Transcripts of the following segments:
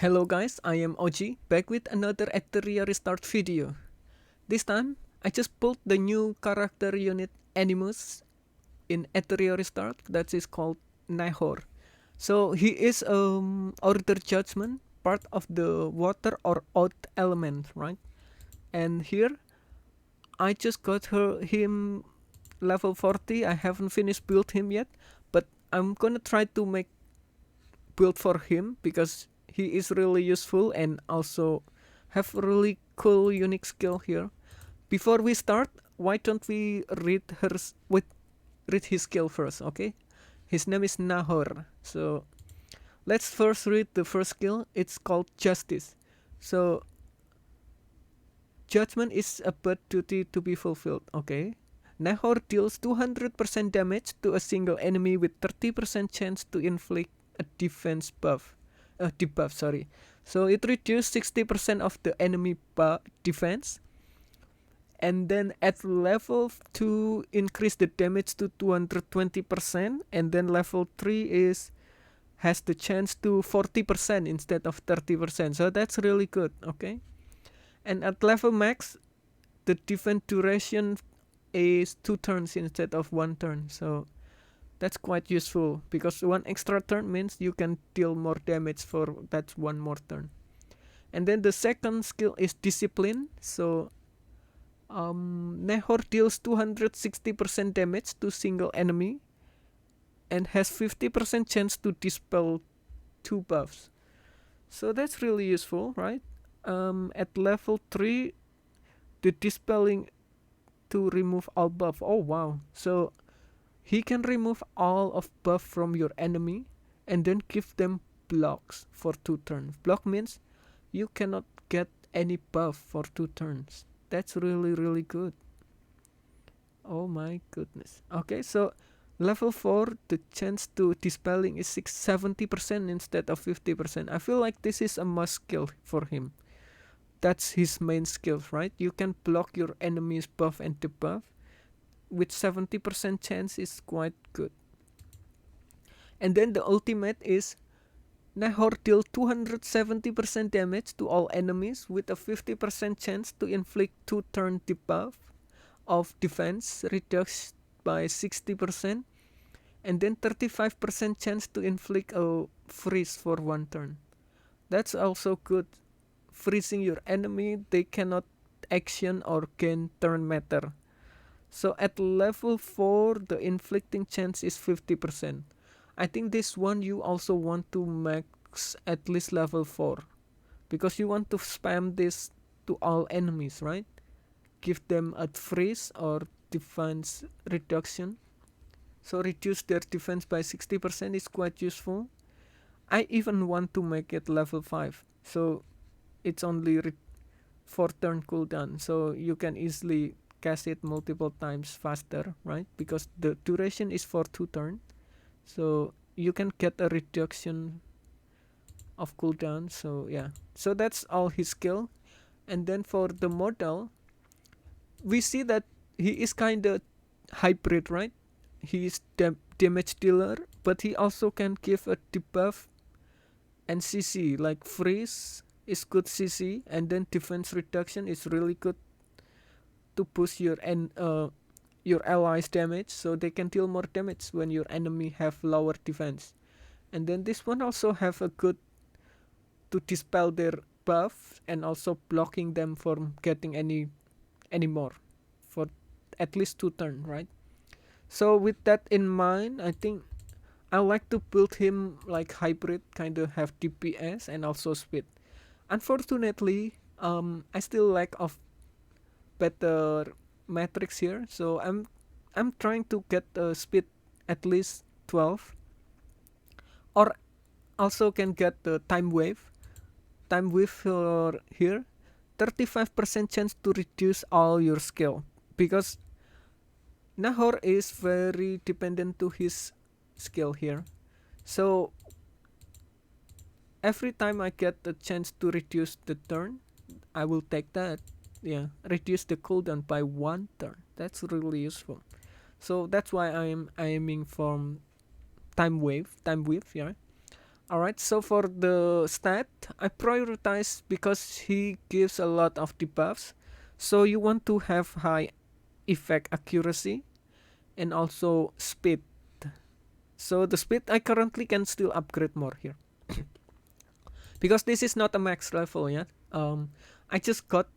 Hello guys, I am OG, back with another Etheria restart video. This time, I just pulled the new character unit Animus in Etheria restart that is called Nahor. So he is Order Judgment, part of the water or earth element, right? And here, I just got him level 40. I haven't finished build him yet, but I'm gonna try to make build for him because he is really useful and also have really cool unique skill here. Before we start, why don't we read his skill first, okay? His name is Nahor. So let's first read the first skill. It's called Justice. So judgment is a bad duty to be fulfilled, okay? Nahor deals 200% damage to a single enemy with 30% chance to inflict a defense buff. Debuff, sorry. So it reduces 60% of the enemy defense. And then at level 2 increase the damage to 220%, and then level 3 has the chance to 40% instead of 30%. So that's really good, okay? And at level max, the defense duration is 2 turns instead of 1 turn. So that's quite useful because 1 extra turn means you can deal more damage for that 1 more turn. And then the second skill is Discipline. So Nahor deals 260% damage to single enemy and has 50% chance to dispel 2 buffs. So that's really useful, right? At level 3, the dispelling to remove all buff. Oh wow. So he can remove all of buff from your enemy and then give them blocks for 2 turns. Block means you cannot get any buff for 2 turns. That's really good. Oh my goodness. Okay, so level 4, the chance to dispelling is 70% instead of 50%. I feel like this is a must skill for him. That's his main skills, right? You can block your enemy's buff and debuff with 70% chance is quite good. And then the ultimate is Nahor deal 270% damage to all enemies with a 50% chance to inflict 2 turn debuff of defense reduced by 60%, and then 35% chance to inflict a freeze for 1 turn. That's also good. Freezing your enemy, they cannot action or gain turn matter. So at level 4, the inflicting chance is 50%. I think this one you also want to max at least level 4 because you want to spam this to all enemies, right? Give them a freeze or defense reduction. So reduce their defense by 60% is quite useful. I even want to make it level 5. So it's only 4 turn cooldown. So you can easily cast it multiple times faster, right? Because the duration is for 2 turns. So you can get a reduction of cooldown. So yeah. So that's all his skill. And then for the model, we see that he is kinda hybrid, right? He is damage dealer, but he also can give a debuff and CC, like freeze is good CC, and then defense reduction is really good to boost your allies damage, so they can deal more damage when your enemy have lower defense. And then this one also have a good to dispel their buff and also blocking them from getting any more for at least 2 turns, right? So with that in mind, I think I like to build him like hybrid, kind of have DPS and also speed. Unfortunately, I still lack of better metrics here, so I'm trying to get speed at least 12, or also can get the time wave for here, 35% chance to reduce all your skill because Nahor is very dependent to his skill here. So every time I get the chance to reduce the turn, I will take that. Yeah, reduce the cooldown by 1 turn. That's really useful. So that's why I'm aiming for time wave, yeah. Alright, so for the stat, I prioritize because he gives a lot of debuffs. So you want to have high effect accuracy and also speed. So the speed I currently can still upgrade more here. Because this is not a max level yet. I just got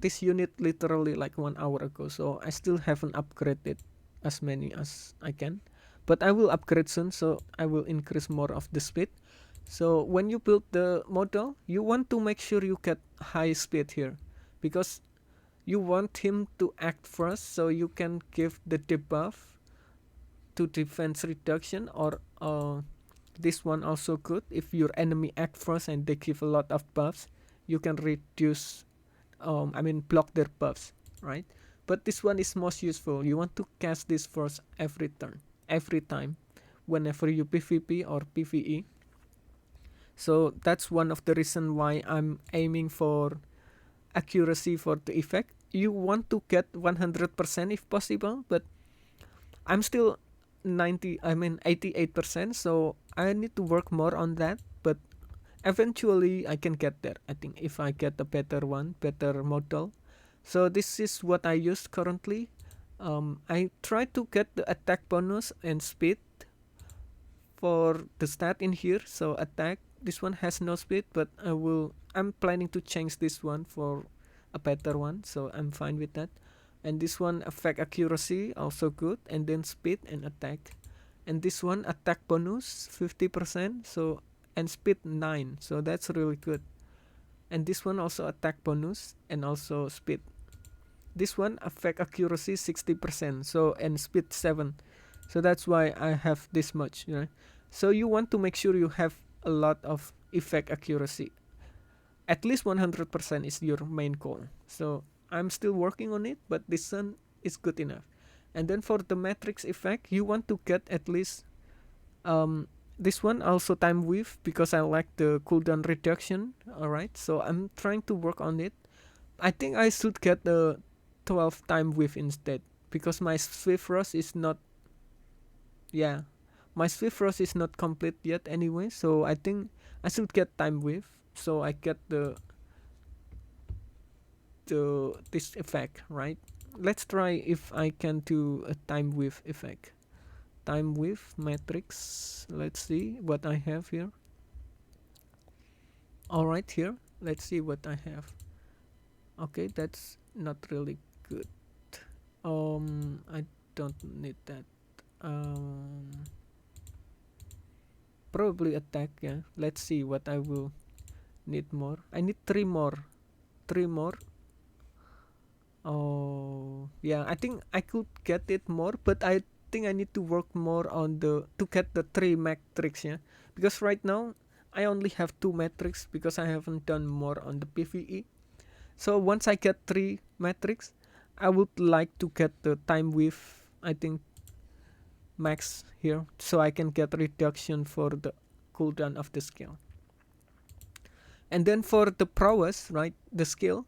this unit literally like 1 hour ago, so I still haven't upgraded as many as I can. But I will upgrade soon, so I will increase more of the speed. So when you build the model, you want to make sure you get high speed here, because you want him to act first, so you can give the debuff to defense reduction, or this one also good. If your enemy act first and they give a lot of buffs, you can reduce, block their buffs, right? But this one is most useful. You want to cast this first every turn, every time, whenever you PvP or PvE. So that's one of the reason why I'm aiming for accuracy for the effect. You want to get 100% if possible, but I'm still 88%, so I need to work more on that, but eventually I can get there, I think, if I get a better one, better model. So this is what I use currently. I try to get the attack bonus and speed for the stat in here. So attack, this one has no speed, but I'm planning to change this one for a better one, so I'm fine with that. And this one affect accuracy, also good, and then speed and attack. And this one attack bonus 50%, so, and speed 9, so that's really good. And this one also attack bonus and also speed. This one affect accuracy 60%, so, and speed 7. So that's why I have this much, right? So you want to make sure you have a lot of effect accuracy. At least 100% is your main goal. So I'm still working on it, but this one is good enough. And then for the matrix effect, you want to get at least this one also time width, because I like the cooldown reduction. Alright, so I'm trying to work on it. I think I should get the 12 time width instead, because my Swift Rush is not, yeah, my Swift Rush is not complete yet anyway, so I think I should get time width, so I get the this effect, right? Let's try if I can do a time width effect. Time width matrix. Let's see what I have here. Alright, here. Let's see what I have. Okay, that's not really good. I don't need that. Probably attack, yeah. Let's see what I will need more. I need 3 more. 3 more. Oh, yeah, I think I could get it more, but I think I need to work more on to get the 3 matrix, yeah. Because right now I only have 2 matrix because I haven't done more on the PvE. So once I get 3 matrix, I would like to get the time width, I think, max here, so I can get reduction for the cooldown of the skill. And then for the prowess, right, the skill,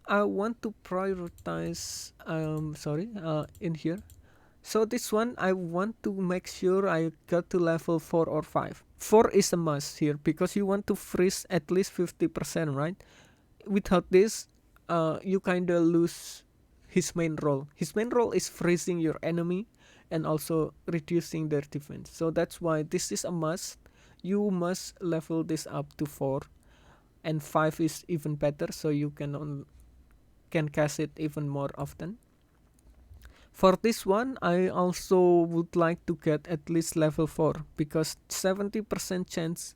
I want to prioritize in here. So this one I want to make sure I get to level 4 or 5. 4 is a must here, because you want to freeze at least 50%, right? Without this, you kinda lose his main role. His main role is freezing your enemy and also reducing their defense. So that's why this is a must. You must level this up to 4, and 5 is even better, so you can cast it even more often. For this one, I also would like to get at least level 4, because 70% chance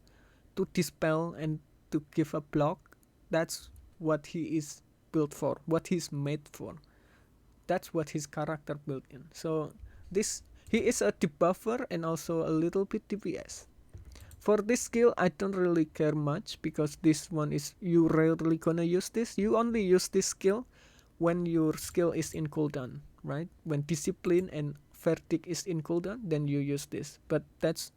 to dispel and to give a block, that's what he is built for, what he's made for. That's what his character built in. So this, he is a debuffer and also a little bit DPS. For this skill, I don't really care much, because this one is, you rarely gonna use this. You only use this skill when your skill is in cooldown, right? When discipline and verdict is in cooldown, then you use this. But that's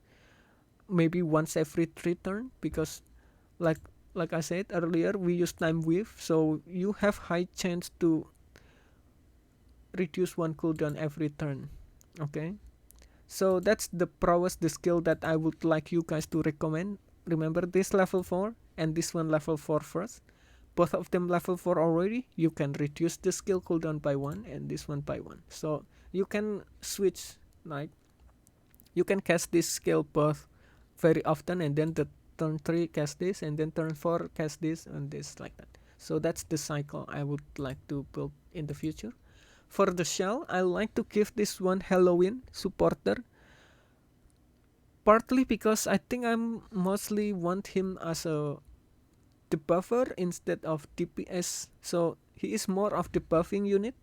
maybe once every 3 turn, because like I said earlier, we use time width, so you have high chance to reduce 1 cooldown every turn. Okay, So that's the prowess, the skill that I would like you guys to recommend. Remember, this level 4 and this one level 4 first. Both of them level 4 already. You can reduce the skill cooldown by 1 and this one by 1. So you can switch, like you can cast this skill both very often, and then the turn 3 cast this, and then turn 4 cast this, and this, like that. So that's the cycle I would like to build in the future. For the shell, I like to give this one Halloween supporter, partly because I think I'm mostly want him as a debuffer instead of DPS, so he is more of the buffing unit.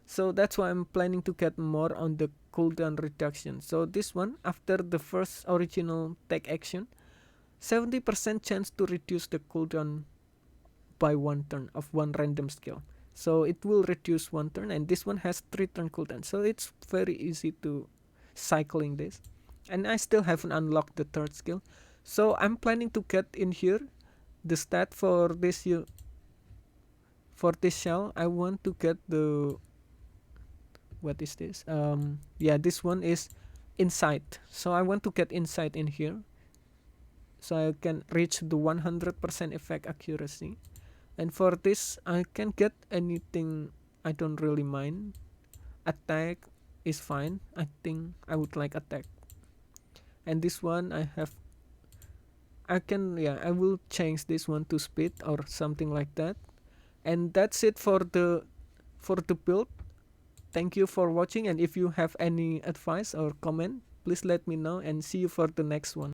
So that's why I'm planning to get more on the cooldown reduction. So this one, after the first original take action, 70% chance to reduce the cooldown by 1 turn of one random skill. So it will reduce 1 turn, and this one has 3 turn cooldown. So it's very easy to cycling this. And I still haven't unlocked the third skill. So I'm planning to get in here the stat for this shell. I want to get the, what is this? Yeah, this one is insight. So I want to get insight in here, so I can reach the 100% effect accuracy. And for this, I can get anything. I don't really mind. Attack is fine. I think I would like attack. And this one I have. I can, yeah, I will change this one to speed or something like that. And that's it for the build. Thank you for watching, and if you have any advice or comment, please let me know, and see you for the next one.